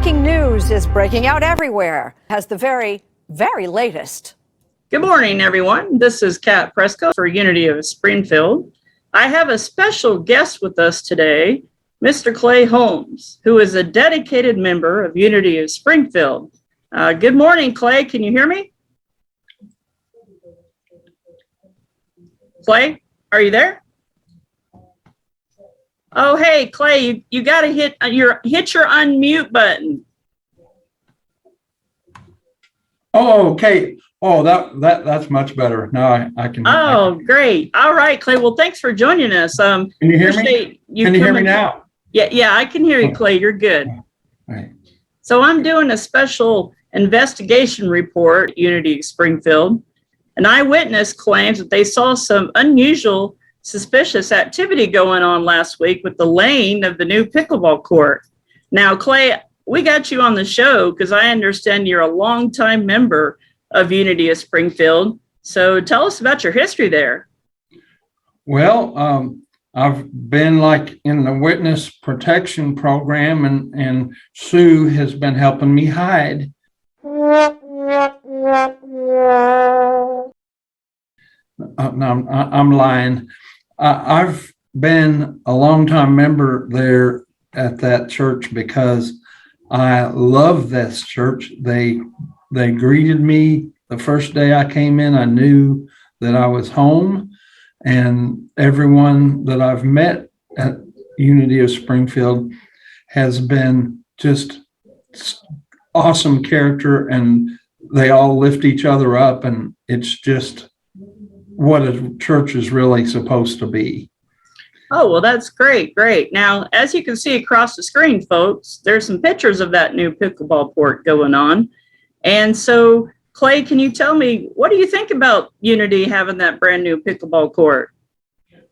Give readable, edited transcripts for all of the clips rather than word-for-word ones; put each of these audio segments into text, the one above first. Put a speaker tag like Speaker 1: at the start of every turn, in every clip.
Speaker 1: Breaking news is breaking out everywhere. Has the very, very latest.
Speaker 2: Good morning, everyone. This is Kat Prescott for Unity of Springfield. I have a special guest with us today, Mr. Clay Holmes, who is a dedicated member of Unity of Springfield. Good morning, Clay. Can you hear me? Clay, are you there? Oh, hey, Clay, you got to hit your unmute button.
Speaker 3: Oh, okay. Oh, that's much better. Now I can.
Speaker 2: Oh, great. All right, Clay. Well, thanks for joining us.
Speaker 3: Can you hear me? Can you hear me now?
Speaker 2: Yeah, I can hear you, Clay. You're good.
Speaker 3: All right.
Speaker 2: So I'm doing a special investigation report at Unity Springfield. An eyewitness claims that they saw some unusual, suspicious activity going on last week with the laying of the new pickleball court. Now, Clay, we got you on the show because I understand you're a longtime member of Unity of Springfield. So tell us about your history there.
Speaker 3: Well, I've been like in the witness protection program, and Sue has been helping me hide. No, I'm lying. I've been a longtime member there at that church because I love this church. They greeted me the first day I came in. I knew that I was home, and everyone that I've met at Unity of Springfield has been just awesome character, and they all lift each other up, and it's just what a church is really supposed to be.
Speaker 2: Oh, well, that's great. Now, as you can see across the screen, folks, there's some pictures of that new pickleball court going on. And so, Clay, can you tell me, what do you think about Unity having that brand new pickleball court?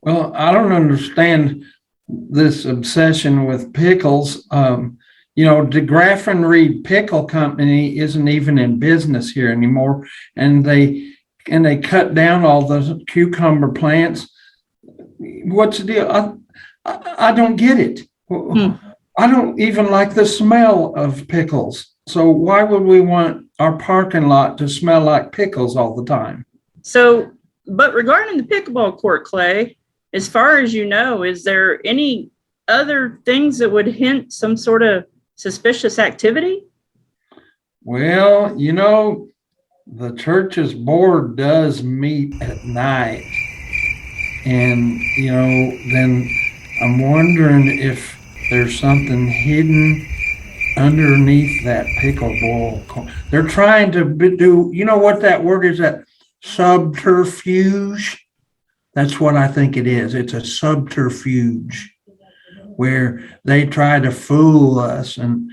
Speaker 3: Well, I don't understand this obsession with pickles. DeGraff and Reed Pickle Company isn't even in business here anymore, and they cut down all the cucumber plants. What's the deal? I don't get it. I don't even like the smell of pickles. So why would we want our parking lot to smell like pickles all the time?
Speaker 2: So, but regarding the pickleball court, Clay, as far as you know, is there any other things that would hint some sort of suspicious activity?
Speaker 3: Well, the church's board does meet at night. And, then I'm wondering if there's something hidden underneath that pickleball. They're trying to do, what that word is, that subterfuge? That's what I think it is. It's a subterfuge where they try to fool us, and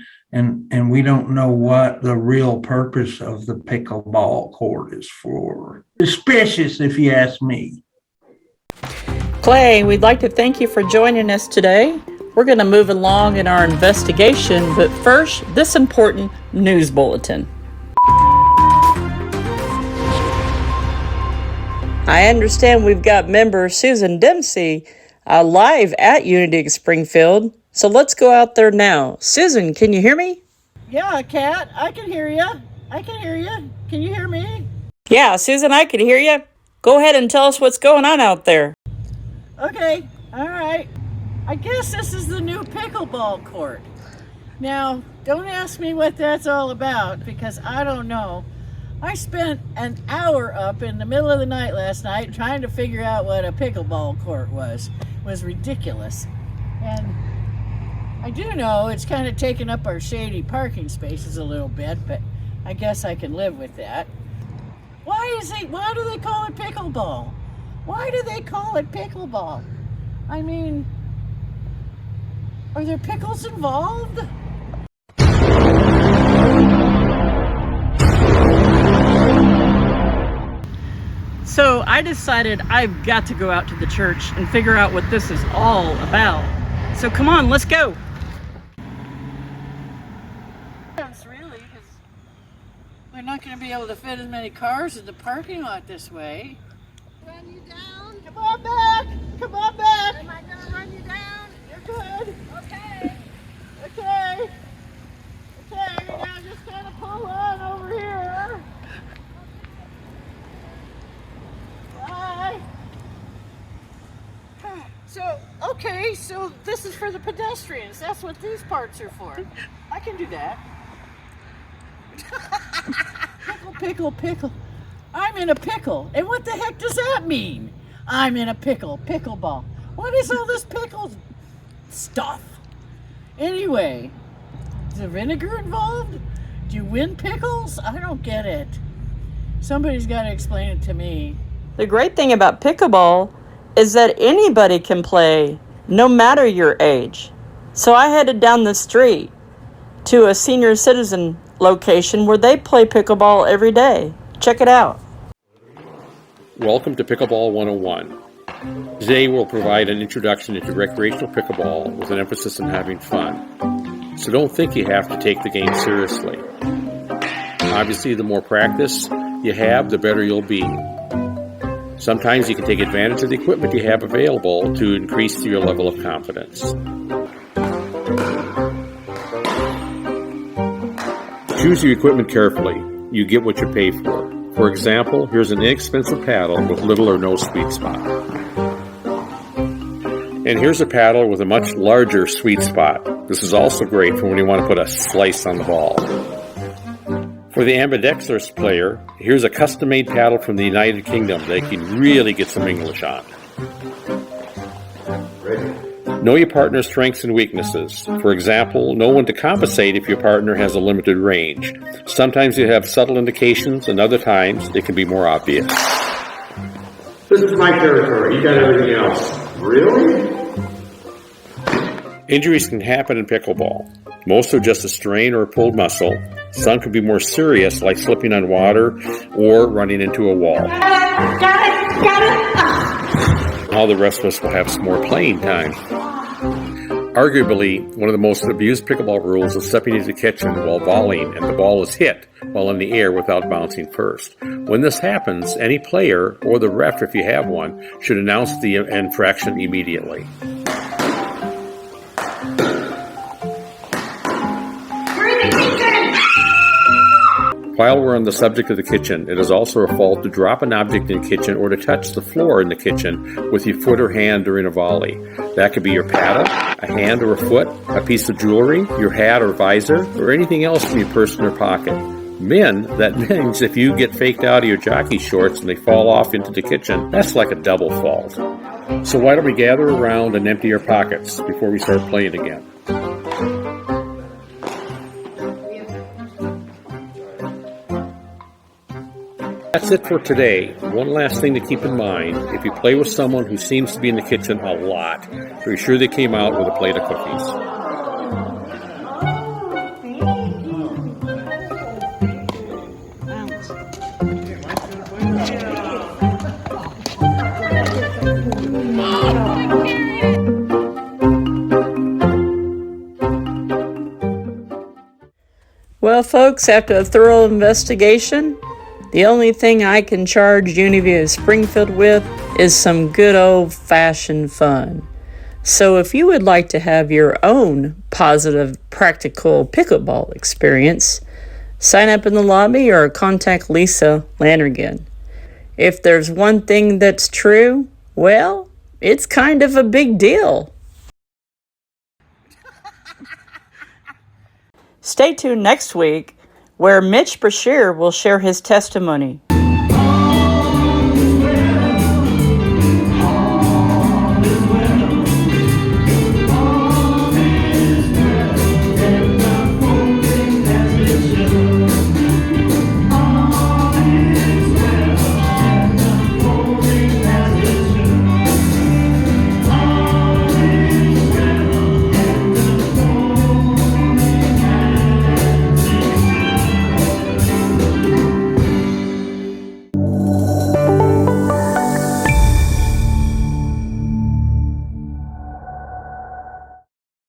Speaker 3: we don't know what the real purpose of the pickleball court is for. Suspicious, if you ask me.
Speaker 2: Clay, we'd like to thank you for joining us today. We're going to move along in our investigation, but first, this important news bulletin. I understand we've got member Susan Dempsey live at Unity of Springfield, so let's go out there now. Susan, can you hear me?
Speaker 4: Yeah, Kat, I can hear you. Can you hear me?
Speaker 2: Yeah, Susan, I can hear you. Go ahead and tell us what's going on out there.
Speaker 4: Okay, all right. I guess this is the new pickleball court. Now, don't ask me what that's all about because I don't know. I spent an hour up in the middle of the night last night trying to figure out what a pickleball court was. It was ridiculous. And I do know it's kind of taken up our shady parking spaces a little bit, but I guess I can live with that. Why do they call it pickleball? Why do they call it pickleball? I mean, are there pickles involved?
Speaker 2: So I decided I've got to go out to the church and figure out what this is all about. So come on, let's go.
Speaker 4: Really, because we're not going to be able to fit as many cars in the parking lot this way.
Speaker 5: Run you down?
Speaker 4: Come on back!
Speaker 5: Am I gonna run you down?
Speaker 4: You're good.
Speaker 5: Okay.
Speaker 4: Okay. just kind of pull on over here. Bye. So this is for the pedestrians. That's what these parts are for. I can do that. Pickle. I'm in a pickle. And what the heck does that mean? I'm in a pickle. Pickleball. What is all this pickle stuff? Anyway, is there vinegar involved? Do you win pickles? I don't get it. Somebody's got to explain it to me.
Speaker 2: The great thing about pickleball is that anybody can play, no matter your age. So I headed down the street to a senior citizen location where they play pickleball every day. Check it out.
Speaker 6: Welcome to Pickleball 101. Today we'll provide an introduction into recreational pickleball with an emphasis on having fun. So don't think you have to take the game seriously. Obviously, the more practice you have, the better you'll be. Sometimes you can take advantage of the equipment you have available to increase your level of confidence. Choose your equipment carefully. You get what you pay for. For example, here's an inexpensive paddle with little or no sweet spot. And here's a paddle with a much larger sweet spot. This is also great for when you want to put a slice on the ball. For the ambidextrous player, here's a custom-made paddle from the United Kingdom that you can really get some English on. Know your partner's strengths and weaknesses. For example, know when to compensate if your partner has a limited range. Sometimes you have subtle indications, and other times it can be more obvious.
Speaker 7: This is my territory. You got everything else. Really?
Speaker 6: Injuries can happen in pickleball. Most are just a strain or a pulled muscle. Some can be more serious, like slipping on water or running into a wall.
Speaker 5: Got it.
Speaker 6: All the rest of us will have some more playing time. Arguably, one of the most abused pickleball rules is stepping into the kitchen while volleying and the ball is hit while in the air without bouncing first. When this happens, any player, or the ref if you have one, should announce the infraction immediately. While we're on the subject of the kitchen, it is also a fault to drop an object in the kitchen or to touch the floor in the kitchen with your foot or hand during a volley. That could be your paddle, a hand or a foot, a piece of jewelry, your hat or visor, or anything else from your purse or pocket. Men, that means if you get faked out of your jockey shorts and they fall off into the kitchen, that's like a double fault. So why don't we gather around and empty our pockets before we start playing again? That's it for today. One last thing to keep in mind, if you play with someone who seems to be in the kitchen a lot, be sure they came out with a plate of cookies.
Speaker 2: Well, folks, after a thorough investigation, the only thing I can charge Uniview of Springfield with is some good old-fashioned fun. So if you would like to have your own positive, practical pickleball experience, sign up in the lobby or contact Lisa Lannergan. If there's one thing that's true, well, it's kind of a big deal. Stay tuned next week, where Mitch Brashear will share his testimony.